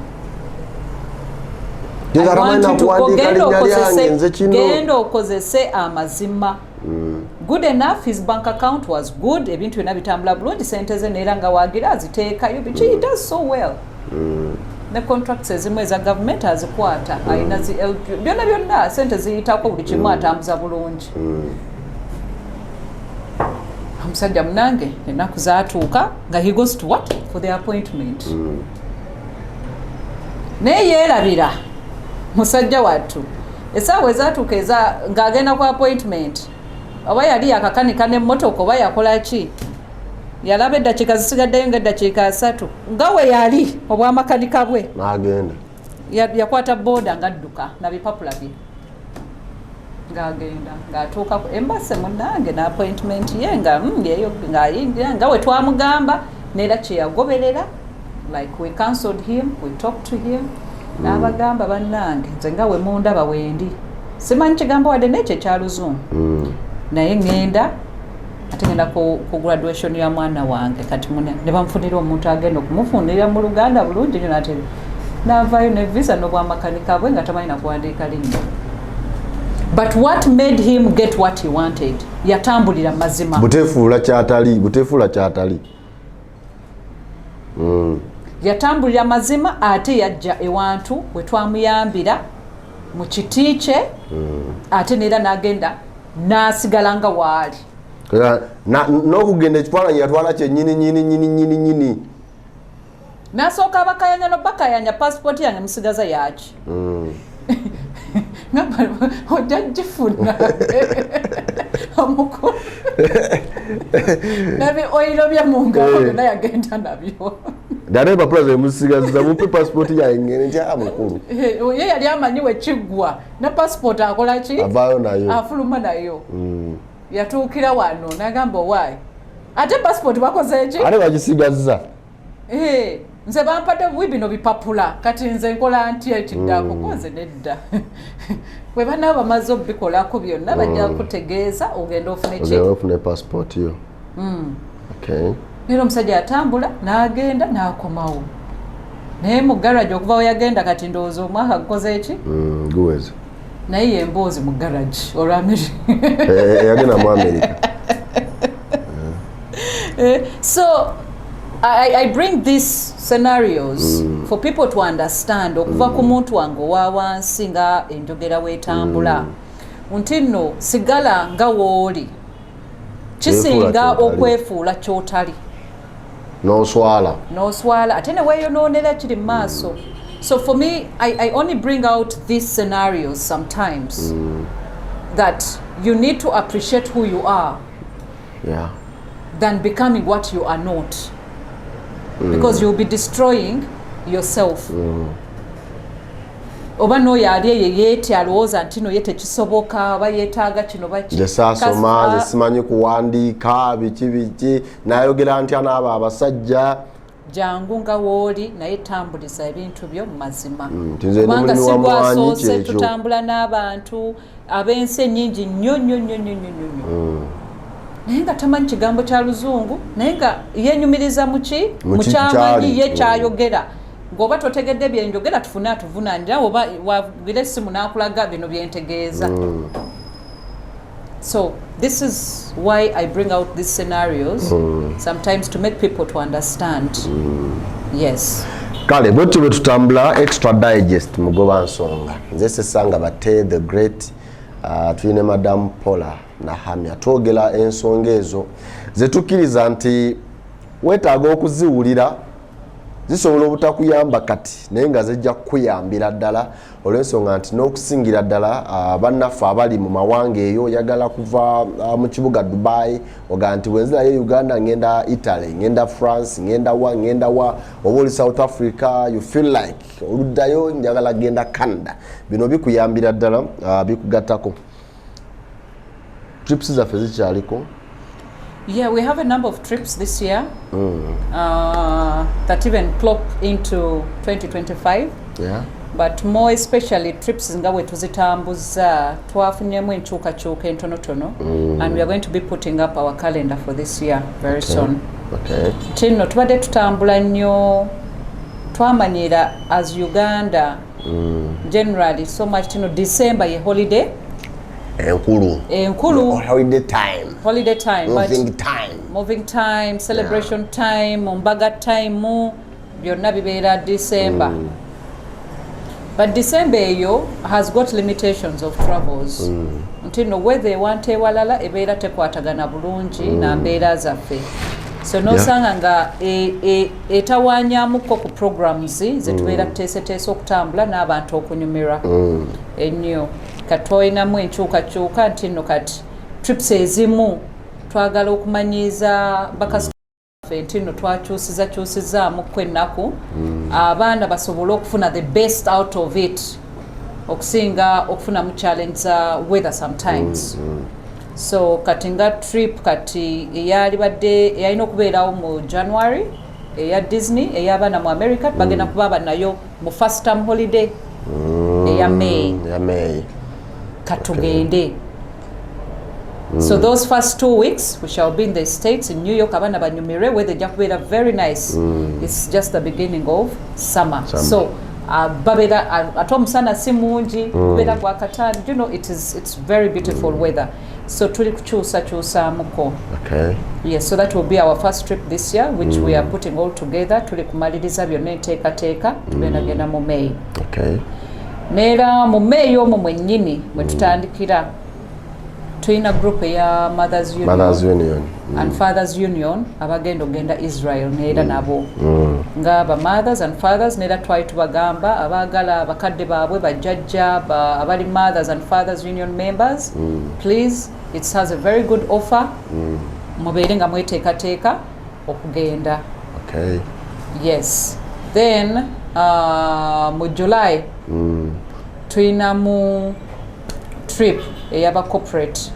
I want you to go genda okozese amazima. Good enough, his bank account was good, ebintu byonna bitambula bulungi, sente ze neera nga waagira aziteekayo, he does so well. Ne contracts ezimu eza government azikwata, alina byonna sente ziyitako buli kimu atambuza bulungi. Omusajja munange ennaku zaatuuka nga he goes to what? For the appointment. Naye yeerabira musajja wattu essaawa ezaatuuka ng'agenda ku appointment oba yali yakakanika n'emmotoka oba yakola ki yalaba eddakiika zisigaddeyo ng'eddakiika 3 nga we yali obwamakanika bwe n'agenda yakwata booda ng'adduka na bipapula bye ng'agenda ng'atuuka embase munnange na appointment ye ng'ayingira nga we twamugamba neera kye yagoberera like we cancelled him, we talked to him n'abagamba bannange nze nga we mundaba wendi simanyi kigambo wadde n'ekyo ekya luzungu naye ngenda ate ngenda ku graduation ya mwana wange kati ne bamufunira omuntu agenda okumufunira mu Luganda bulungi nyo nate n'avaayo ne visa n'obwamakanika bwe nga tamanyi nakuwandiika linnya. But what made him get what he wanted? Yatambulira mazima. Butefuula kyatali. Yatambulira mazima ate yajja ewantu we twamuyambira mu kiti kye ate neera n'agenda n'asigala nga waali. N'okugenda ekifaananyi yatwala kye nyini. N'asooka abakayanya n'obakayanya passport yange musigaza yaki. Ojja gifuna omukulu nabi oyiro bya mungalo byonna yagenda nabyo dareba plaza musigaza mupe passport yange nti amukulu ye yali amanyi we kiggwa na passport akola ki avaayo nayo afuluma nayo yatuukira wano nagamba wayi ate passport bakoze ki ate bagisigaza nze bampadde bino bipapula kati nze nkola ntya ekiddako koze nedda bwe banaba bamaze obikolako byonna bajja kutegeeza ogenda ofune passport yo. Okay. Nero omusajja yatambula n'agenda n'akomawo naye mu garage okuva we yagenda kati ndowooza omwaka gukoze eki guweze naye yemboozi mu garage olw'Amerika yagenda mu America. So I bring these scenarios for people to understand okuva ku muntu wange owa wansi nga enjogera weetambula nti nno sigala nga wooli kisinga okwefuula kyotali n'oswala ate ne weeyonoonera kiri mu maaso. So for me I only bring out these scenarios sometimes that you need to appreciate who you are than becoming what you are not. Because you'll be destroying yourself. Oba no yali yeti alowooza nti no yete kisoboka oba yeetaaga kino baki nze simanyi kuwandiika biki n'ayogera ntya n'abo abasajja jangu nga wooli naye tambuliza ebintu byo mu mazima kubanga si gwasoose tutambula n'abantu ab'ensi ennyingi nnyo naye nga tamanyi kigambo kya luzungu naye nga yenyumiriza mukyamanyi ye kyayogera ng'oba totegedde byenjogera tufune atuvunaanira oba wagira essimu n'akulaga bino byentegeeza. So this is why I bring out these scenarios sometimes to make people to understand. Yes. Kale bwetu bwe tutambula extra digest mugoba nsonga nze Sesanga Bate the great tuyine Madam Paula Nahamya twogera ensonga ezo zetukkiriza nti weetaaga okuziwulira zisobola obutakuyamba kati naye nga zijja kukuyambira ddala olw'ensonga nti n'okusingira ddala bannaffe abali mu mawanga eyo yagala kuva mu kibuga Dubai oga nti bwenzirayo Uganda ngenda Italy ngenda France ngenda wa oba oli South Africa you feel like oluddayo njagala genda Canada bino bikuyambira ddala bikugattako trips zaffe zikyaliko. Yeah, we have a number of trips this year that even clock into 2025. Yeah. But more especially trips nga we tuzitambuza twafunyemu enkyukakyuka entonotono and we are going to be putting up our calendar for this year very soon. Okay. Kino tubadde tutambula nnyo twamanyira as Uganda generally so much December ye holiday. Enkulu. Holiday time. Moving time, celebration time, mbaga time, byonna bibeera December. But December eyo has got limitations of travels. Ntino whether ewante ewalala ebeera tekwatagana bulungi na mbeera zaffe. So nosanga nga etawanyamuko ku programs zetubeera tuteeseteese okutambula n'abantu okunyumirwa ennyo. Katoyinamu enkyukakyuka nti nno kati trips ezimu twagala okumanyiza bakasitaffe nti nno twakyusizaamu kwennaku abaana basobole okufuna the best out of it okusinga okufunamu challenge za weather sometimes. So kati nga trip kati eyalina okubeerawo mu January eya Disney ey'abaana mu America bagenda kuba nayo mu first term holiday eya May. Katugende. So those first 2 weeks we shall be in the States in New York abana banyumire where the jakubeera very nice. It's just the beginning of summer. So babera atomusana si mungi kubeera gwa katani, you know, it's very beautiful weather. So tuli kukyusamuko. Okay. Yes, so that will be our first trip this year which we are putting all together. Tuli kumaliriza byonna enteekateeka tugenda mu May. Okay. Neera mu May omwo mwennyini mwe tutandikira tulina group eya Mothers Union and Fathers Union abagenda ogenda Israel neera nabo nga ba mothers and fathers neera twali tubagamba abaagala bakadde baabwe bajjajja abali Mothers and Fathers Union members please, it has a very good offer mubeere nga mweteekateeka okugenda. Okay. Yes. Then mu July tulina mu trip eyaba corporate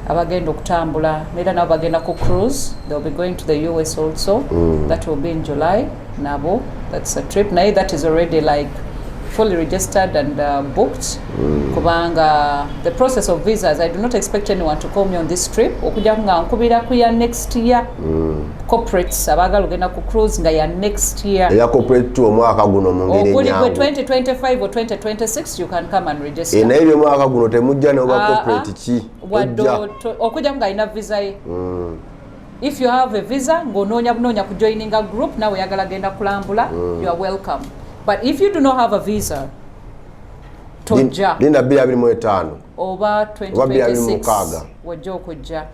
abagenda okutambula neera nabo bagenda ku cruise. They'll be going to the US also. That will be in July nabo. That's a trip naye that is already like fully registered and booked kubanga the process of visas, I do not expect anyone to call me on this trip okujja nga nkubira ku ya next year. Corporates abagala ogenda ku cruise nga ya next year ya corporate to omwaka guno mu ngeri nyangu 2025 or 2026 you can come and register. Naye ebyo omwaka guno temujja n'oba corporate ki okujja nga alina visa ye. If you have a visa ng'onoonya ku joining a group nawe oyagala genda kulambula you are welcome. But if you do not have a visa tojja linda 2025 oba 2026 wajja okujja.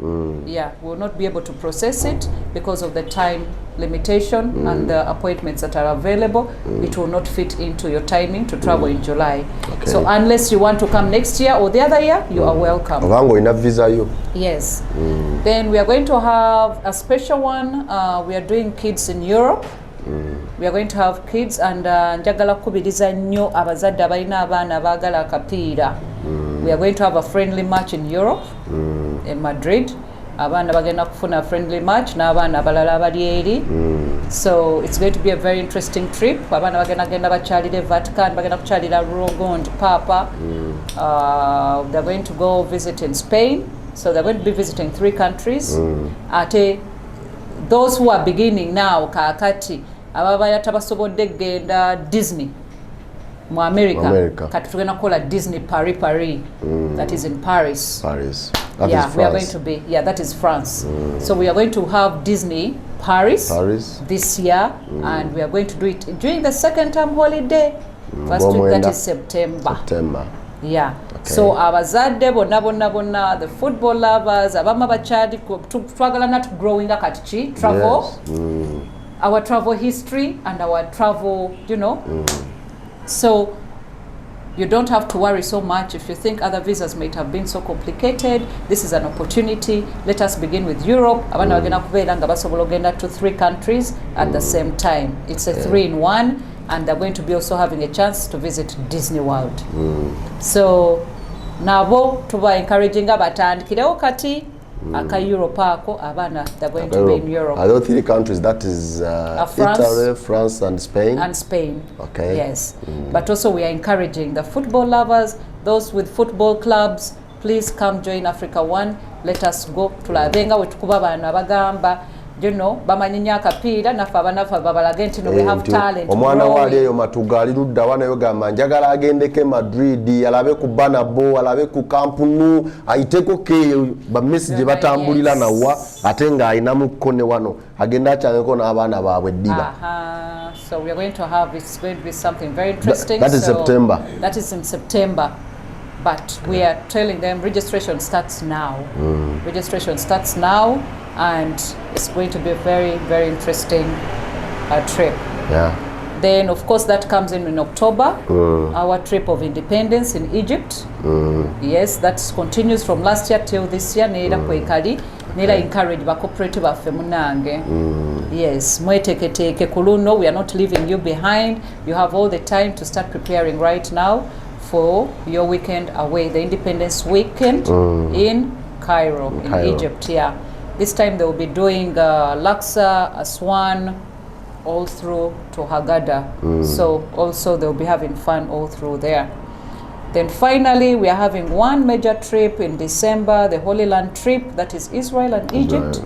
Yeah, we will not be able to process it because of the time limitation and the appointments that are available. It will not fit into your timing to travel in July. Okay. So unless you want to come next year or the other year, you are welcome. Obango ina visa yo. Yes. Then we are going to have a special one. We are doing kids in Europe. We are going to have kids and njagala kubiriza nnyo abazadde abalina abaana abaagala akapiira. We are going to have a friendly match in Europe, in Madrid. Abaana bagenda kufuna a friendly match n'abaana abalala abali eri. So it's going to be a very interesting trip. Abaana bagenda bakyalira Vatican, bagenda kukyalira Rogond Papa. They're going to go visit in Spain. So they're going to be visiting 3 countries. Ate those who are beginning now kakati ababa yatabasobodde genda Disney mu America. Kati tugenda kukola Disney Paris. That is in Paris. That we are going to be, that is France. So we are going to have Disney Paris this year, and we are going to do it during the second term holiday. First week, that is September. Yeah. Okay. So abazadde bonna the football lovers abama bachadi twagala not growing up at travel. Our travel history and our travel, so you don't have to worry so much if you think other visas might have been so complicated. This is an opportunity. Let us begin with Europe. Abana bagenda kubeera nga basobola ogenda to 3 countries at the same time. It's a 3-in-1, and they're going to be also having a chance to visit Disney World. So nabo tuba encouraging abatandikirewo kati aka Europe ako abana, they're going to be in Europe. Are those 3 countries? That is Italy, France and Spain? And Spain. Okay. Yes. But also we are encouraging the football lovers, those with football clubs, please come join Africa One. Let us go. Tulabenga wetukuba bana bagamba, bamanyinya akapiira nafa abanafa babalage nti we have talent. Omwana wali eyo matugali ludda wana yo gamba njagala agendeke Madrid, alabe ku Banabo, alabe ku Camp Nou, ayiteko ke ba message batambulira nawa ate nga ayina mukone wano agenda achangeko n'abaana baabwe ddiba. So we are going to have, it's going to be something very interesting. That is September. That is in September. But we are telling them registration starts now. Registration starts now, and it's going to be a very, very interesting trip. Yeah. Then, of course, that comes in October, our trip of independence in Egypt. Yes, that continues from last year till this year. Nera kwekali, nera encourage ba cooperative baffe munange. Yes, mweteketeke kuluno, we are not leaving you behind. You have all the time to start preparing right now for your weekend away, the Independence Weekend in Cairo, in Egypt. Yeah, this time they will be doing Laksa, Aswan, all through to Haggadah. So also they'll be having fun all through there. Then finally we are having one major trip in December, the Holy Land trip, that is Israel and Egypt.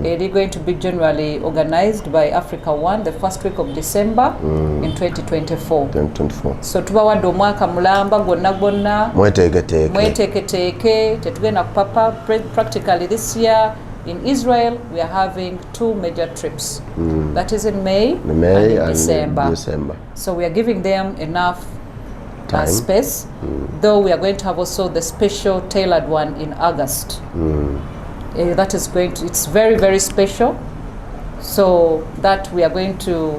It is going to be generally organized by Africa One the first week of December in 2024. So tubawadde omwaka mulamba gwonna mweteketeke tetugenda kupapa. Practically this year in Israel we are having 2 major trips. That is in May and in December. So we are giving them enough space, though we are going to have also the special tailored one in August. That is going to, it's very, very special. So that we are going to,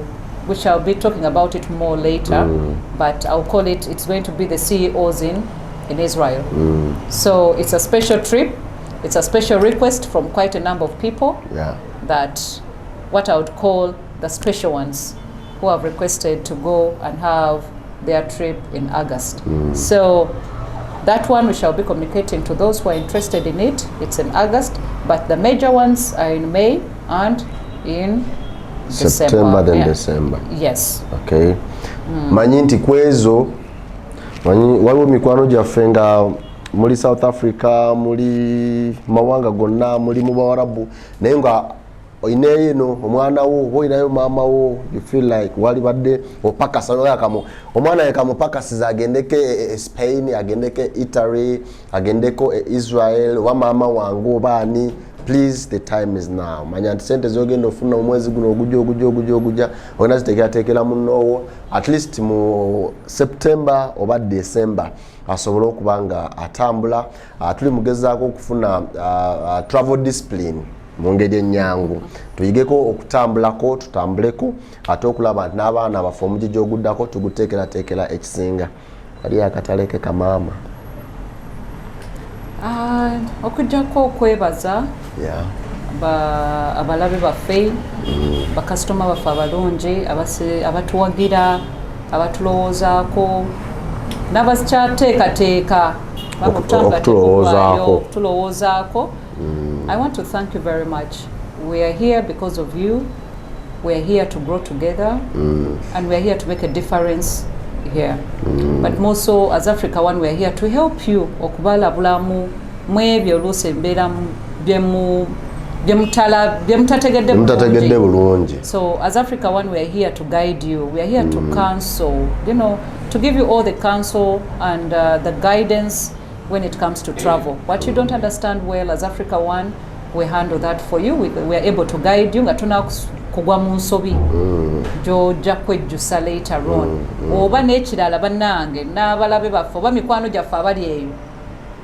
which I'll be talking about it more later, but I'll call it, it's going to be the CEOs in Israel. So it's a special trip. It's a special request from quite a number of people, that what I would call the special ones who have requested to go and have their trip in August. So that one we shall be communicating to those who are interested in it. It's in August, but the major ones are in May and in September, then December. Yes. Okay. Manyi nti kwezo waliwo mikwano gyaffe nga muli South Africa, muli mawanga gonna, muli mu Bawarabu, naye nga oyineyo eno omwana wo oyinayo maama wo, you feel like wali badde opakasa noyakamu omwana yekamupakasiza agendeke Spain, agendeke Italy, agendeko Israel, wa maama wangu obaani. Please, the time is now. Manya nti sente zogenda ofuna omwezi guno ogujja oyina ziteekerateekera munoowo at least mu September oba December asobole okuba nga atambula. Tuli mugezaako okufuna travel discipline mu ngeri ennyangu, tuyigeko okutambulako, tutambuleko ate okulaba nti n'abaana baffe omugigi oguddako tuguteekerateekera ekisinga. Wali akataleke kamaama okujjako okwebaza abalabe baffe, bakasitoma baffe abalungi abatuwagira, abatulowoozaako, n'abakyateekateeka okutulowoozaako. I want to thank you very much. We are here because of you. We are here to grow together, and we are here to make a difference here. But more so, as Africa One, we are here to help you okubalabulamu mwebyo oluusi embeera byemutategedde bulungi. So as Africa One, we are here to guide you, we are here to counsel, you know, to give you all the counsel and the guidance when it comes to travel. What you don't understand well, as Africa One, we handle that for you. We are able to guide you nga tuna kugwa mu nsobi gy'ojja kwejjusa later on. Oba n'ekirala bannange n'abalabe baffe oba mikwano gyaffe abali eyo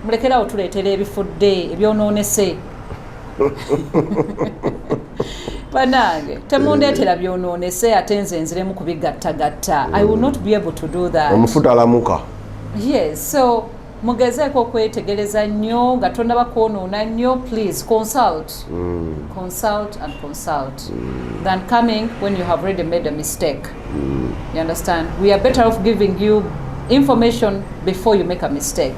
mulekerawo tuleetera ebifudde ebyonoonese bannange temundeetera byonoonese ate nze nziremu kubigattagatta. I will not be able to do that. Omufuta alamuka. Yes, so mugezeeko okwetegereza nnyo nga tonnaba kwonoona nnyo. Please consult. Consult and consult than coming when you have already made a mistake. You understand? We are better off giving you information before you make a mistake.